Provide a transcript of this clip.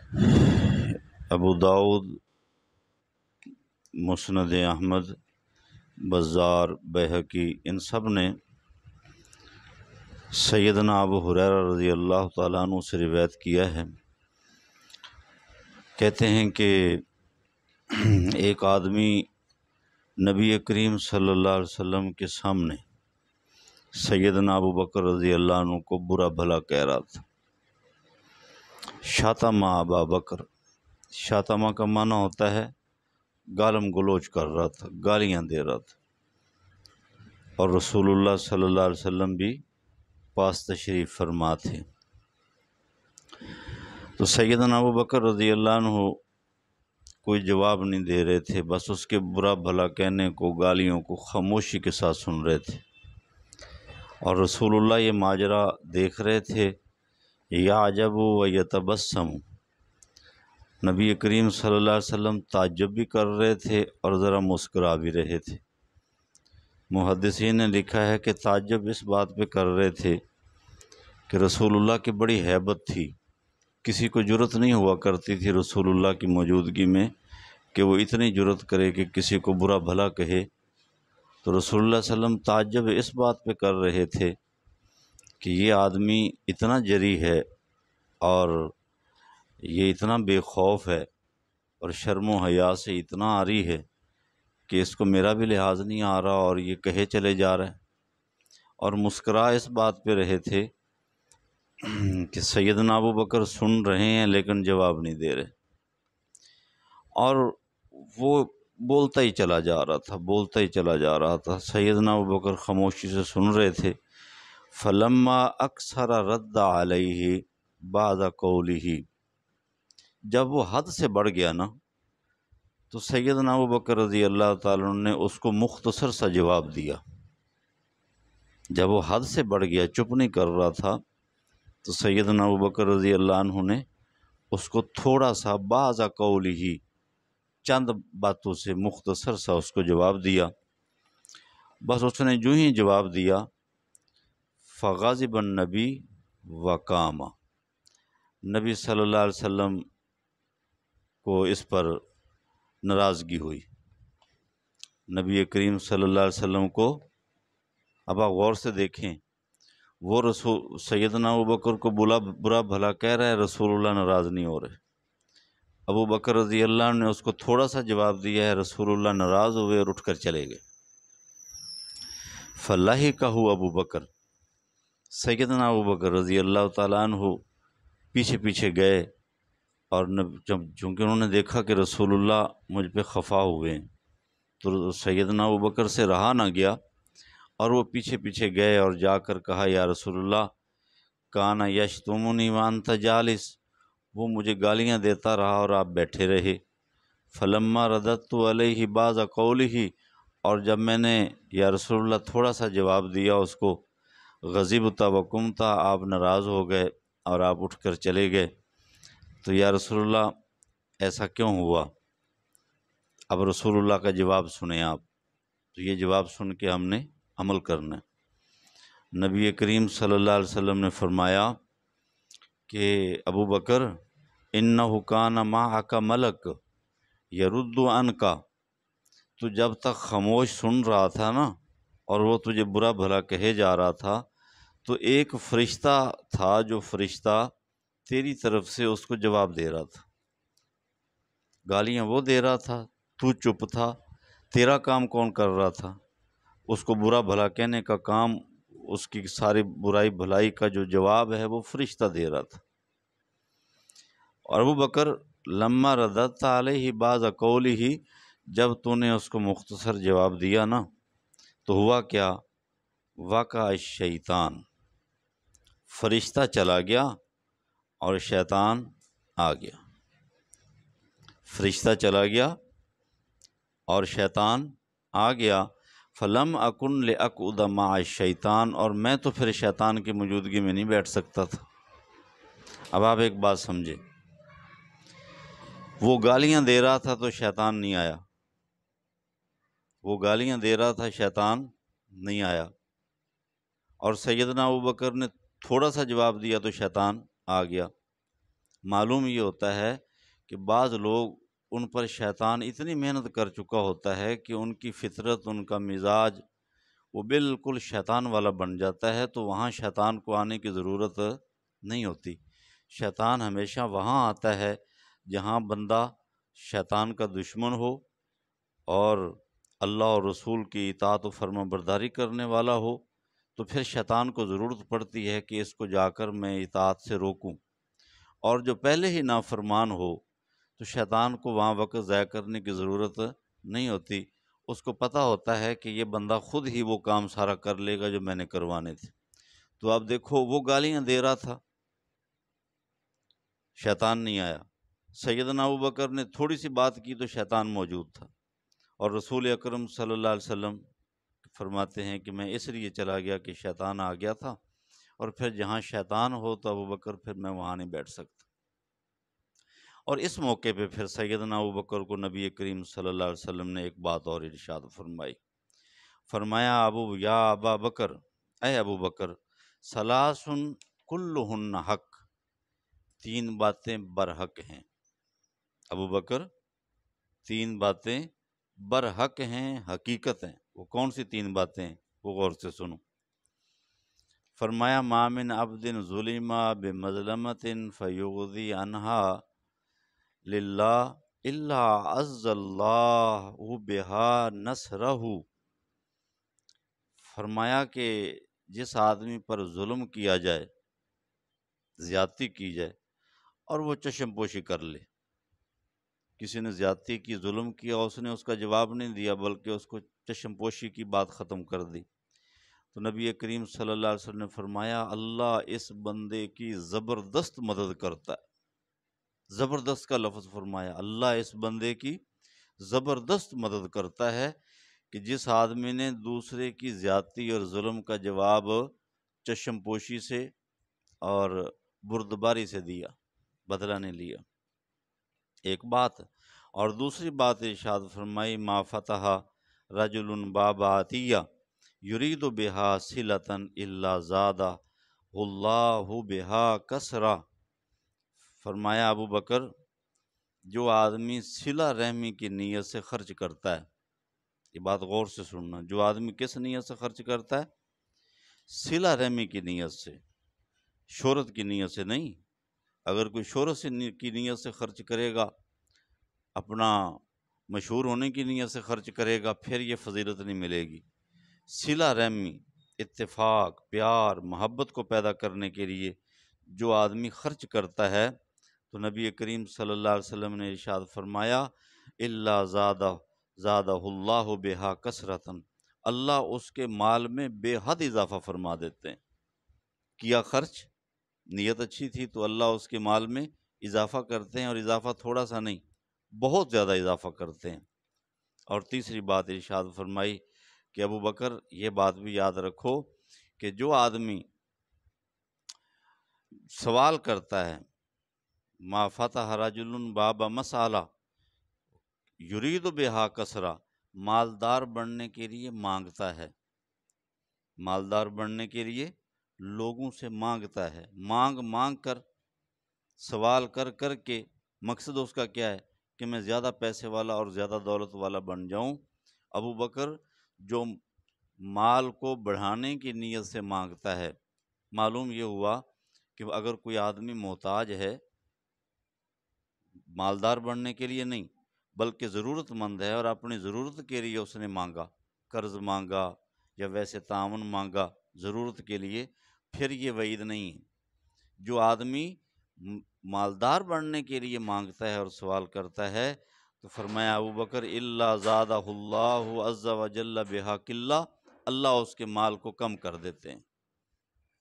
ابو داؤد، مسند احمد، بزار، بیہقی، ان سب نے سیدنا ابو ہریرہ رضی اللہ تعالیٰ عنہ سے روایت کیا ہے۔ کہتے ہیں کہ ایک آدمی نبی کریم صلی اللہ علیہ وسلم کے سامنے سیدنا ابو بکر رضی اللہ عنہ کو برا بھلا کہہ رہا تھا۔ شاتم ابا بکر، شاتمہ کا معنی ہوتا ہے گالم گلوچ کر رہا تھا، گالیاں دے رہا تھا، اور رسول اللہ صلی اللہ علیہ وسلم بھی پاس تشریف فرما تھے۔ تو سیدنا ابو بکر رضی اللہ عنہ کوئی جواب نہیں دے رہے تھے، بس اس کے برا بھلا کہنے کو، گالیوں کو خاموشی کے ساتھ سن رہے تھے، اور رسول اللہ یہ ماجرا دیکھ رہے تھے۔ یعجب و یتبسم، نبی کریم صلی اللہ علیہ وسلم تعجب بھی کر رہے تھے اور ذرا مسکرا بھی رہے تھے۔ محدثین نے لکھا ہے کہ تعجب اس بات پہ کر رہے تھے کہ رسول اللہ کی بڑی ہیبت تھی، کسی کو جرأت نہیں ہوا کرتی تھی رسول اللہ کی موجودگی میں کہ وہ اتنی جرأت کرے کہ کسی کو برا بھلا کہے۔ تو رسول اللہ صلی اللہ علیہ وسلم تعجب اس بات پہ کر رہے تھے کہ یہ آدمی اتنا جری ہے اور یہ اتنا بے خوف ہے اور شرم و حیا سے اتنا عاری ہے کہ اس کو میرا بھی لحاظ نہیں آ رہا اور یہ کہے چلے جا رہے ہیں، اور مسکرا اس بات پہ رہے تھے کہ سیدنا ابو بکر سن رہے ہیں لیکن جواب نہیں دے رہے، اور وہ بولتا ہی چلا جا رہا تھا، بولتا ہی چلا جا رہا تھا۔ سیدنا ابو بکر خاموشی سے سن رہے تھے۔ فلما اکثر رد علیہ بعد قولہ، جب وہ حد سے بڑھ گیا نا تو سیدنا ابو بکر رضی اللہ تعالیٰ عنہ نے اس کو مختصر سا جواب دیا۔ جب وہ حد سے بڑھ گیا، چپ نہیں کر رہا تھا، تو سیدنا ابو بکر رضی اللہ عنہ نے اس کو تھوڑا سا بعض قولہ، چند باتوں سے مختصر سا اس کو جواب دیا۔ بس اس نے جو ہی جواب دیا، فغضب النبی وقام، نبی صلی اللہ علیہ وسلم کو اس پر ناراضگی ہوئی۔ نبی کریم صلی اللہ علیہ وسلم کو، اب آپ غور سے دیکھیں، وہ رسول سیدنا ابو بکر کو برا بھلا کہہ رہا ہے، رسول اللہ ناراض نہیں ہو رہے۔ ابو بکر رضی اللہ عنہ نے اس کو تھوڑا سا جواب دیا ہے، رسول اللہ ناراض ہوئے اور اٹھ کر چلے گئے۔ فلاحقہ ابو بکر، سیدنا ابو بکر رضی اللہ تعالیٰ عنہ پیچھے پیچھے گئے، اور چونکہ انہوں نے دیکھا کہ رسول اللہ مجھ پہ خفا ہوئے ہیں، تو سیدنا ابو بکر سے رہا نہ گیا، اور وہ پیچھے پیچھے گئے اور جا کر کہا، یا رسول اللہ، کانا یشتمنی وانت جالس، وہ مجھے گالیاں دیتا رہا اور آپ بیٹھے رہے۔ فلما رددت علیہ بعض قولہ، اور جب میں نے یا رسول اللہ تھوڑا سا جواب دیا اس کو، غضبت وقمت، آپ ناراض ہو گئے اور آپ اٹھ کر چلے گئے۔ تو یا رسول اللہ ایسا کیوں ہوا؟ اب رسول اللہ کا جواب سنیں آپ، تو یہ جواب سن کے ہم نے عمل کرنا ہے۔ نبی کریم صلی اللہ علیہ وسلم نے فرمایا کہ ابو بکر، انہ کان معک ملک یرد عنک، تو جب تک خاموش سن رہا تھا نا اور وہ تجھے برا بھلا کہے جا رہا تھا، تو ایک فرشتہ تھا جو فرشتہ تیری طرف سے اس کو جواب دے رہا تھا، گالیاں وہ دے رہا تھا، تو چپ تھا۔ تیرا کام کون کر رہا تھا؟ اس کو برا بھلا کہنے کا کام، اس کی ساری برائی بھلائی کا جو جواب ہے وہ فرشتہ دے رہا تھا۔ اور ابو بکر، لما رددت علیہ بعض قولہ، جب تو نے اس کو مختصر جواب دیا نا تو ہوا کیا؟ وقع الشیطان، فرشتہ چلا گیا اور شیطان آ گیا۔ فرشتہ چلا گیا اور شیطان آ گیا۔ فلم اکن لاقعد مع الشیطان، اور میں تو پھر شیطان کی موجودگی میں نہیں بیٹھ سکتا تھا۔ اب آپ ایک بات سمجھیں، وہ گالیاں دے رہا تھا تو شیطان نہیں آیا، وہ گالیاں دے رہا تھا، شیطان نہیں آیا، اور سیدنا ابو بکر نے تھوڑا سا جواب دیا تو شیطان آ گیا۔ معلوم یہ ہوتا ہے کہ بعض لوگ ان پر شیطان اتنی محنت کر چکا ہوتا ہے کہ ان کی فطرت، ان کا مزاج وہ بالکل شیطان والا بن جاتا ہے، تو وہاں شیطان کو آنے کی ضرورت نہیں ہوتی۔ شیطان ہمیشہ وہاں آتا ہے جہاں بندہ شیطان کا دشمن ہو اور اللہ اور رسول کی اطاعت و فرما برداری کرنے والا ہو، تو پھر شیطان کو ضرورت پڑتی ہے کہ اس کو جا کر میں اطاعت سے روکوں۔ اور جو پہلے ہی نافرمان ہو تو شیطان کو وہاں وقت ضائع کرنے کی ضرورت نہیں ہوتی، اس کو پتہ ہوتا ہے کہ یہ بندہ خود ہی وہ کام سارا کر لے گا جو میں نے کروانے تھے۔ تو اب دیکھو، وہ گالیاں دے رہا تھا، شیطان نہیں آیا۔ سیدنا ابوبکر نے تھوڑی سی بات کی تو شیطان موجود تھا، اور رسول اکرم صلی اللہ علیہ وسلم فرماتے ہیں کہ میں اس لیے چلا گیا کہ شیطان آ گیا تھا، اور پھر جہاں شیطان ہو تو ابوبکر پھر میں وہاں نہیں بیٹھ سکتا۔ اور اس موقع پہ پھر سیدنا ابوبکر کو نبی کریم صلی اللہ علیہ وسلم نے ایک بات اور ارشاد فرمائی، فرمایا یا ابا بکر، اے ابو بکر، ثلاث کلہن حق، تین باتیں برحق ہیں۔ ابو بکر، تین باتیں برحق ہیں، حقیقت ہیں۔ وہ کون سی تین باتیں ہیں؟ وہ غور سے سنو۔ فرمایا ما من عبد ظلم بمظلمۃ فیغضی عنہا للہ الا عز اللہ بہا نصرہ۔ فرمایا کہ جس آدمی پر ظلم کیا جائے، زیادتی کی جائے، اور وہ چشم پوشی کر لے، کسی نے زیادتی کی، ظلم کیا، اس نے اس کا جواب نہیں دیا بلکہ اس کو چشم پوشی کی بات ختم کر دی، تو نبی کریم صلی اللہ علیہ وسلم نے فرمایا اللہ اس بندے کی زبردست مدد کرتا ہے۔ زبردست کا لفظ فرمایا، اللہ اس بندے کی زبردست مدد کرتا ہے کہ جس آدمی نے دوسرے کی زیادتی اور ظلم کا جواب چشم پوشی سے اور بردباری سے دیا، بدلہ نہیں لیا، ایک بات۔ اور دوسری بات ارشاد فرمائی ما فتح رجل باب عطیہ یرید بہا صلۃ الا زادہ اللہ بہا کثرہ۔ فرمایا ابو بکر، جو آدمی صلہ رحمی کی نیت سے خرچ کرتا ہے، یہ بات غور سے سننا، جو آدمی کس نیت سے خرچ کرتا ہے؟ صلہ رحمی کی نیت سے، شہرت کی نیت سے نہیں۔ اگر کوئی شہرت کی نیت سے خرچ کرے گا، اپنا مشہور ہونے کی نیت سے خرچ کرے گا، پھر یہ فضیلت نہیں ملے گی۔ صلہ رحمی، اتفاق، پیار، محبت کو پیدا کرنے کے لیے جو آدمی خرچ کرتا ہے، تو نبی کریم صلی اللہ علیہ وسلم نے ارشاد فرمایا الا زادہ اللہ بہا کثرۃ، اللہ اس کے مال میں بے حد اضافہ فرما دیتے ہیں۔ کیا خرچ، نیت اچھی تھی تو اللہ اس کے مال میں اضافہ کرتے ہیں، اور اضافہ تھوڑا سا نہیں، بہت زیادہ اضافہ کرتے ہیں۔ اور تیسری بات ارشاد فرمائی کہ ابو بکر یہ بات بھی یاد رکھو کہ جو آدمی سوال کرتا ہے، ما فتح رجل باب مسالہ یرید بہا کثرہ، مالدار بننے کے لیے مانگتا ہے، مالدار بننے کے لیے لوگوں سے مانگتا ہے، مانگ کر، سوال کر کر کے، مقصد اس کا کیا ہے کہ میں زیادہ پیسے والا اور زیادہ دولت والا بن جاؤں۔ ابو بکر جو مال کو بڑھانے کی نیت سے مانگتا ہے، معلوم یہ ہوا کہ اگر کوئی آدمی محتاج ہے، مالدار بننے کے لیے نہیں بلکہ ضرورت مند ہے، اور اپنی ضرورت کے لیے اس نے مانگا، قرض مانگا یا ویسے تعاون مانگا ضرورت کے لیے، پھر یہ وعید نہیں ہے۔ جو آدمی مالدار بننے کے لیے مانگتا ہے اور سوال کرتا ہے، تو فرمایا ابو بکر الا زادہ اللہ عز وجل بہا قلہ، اللہ اس کے مال کو کم کر دیتے ہیں۔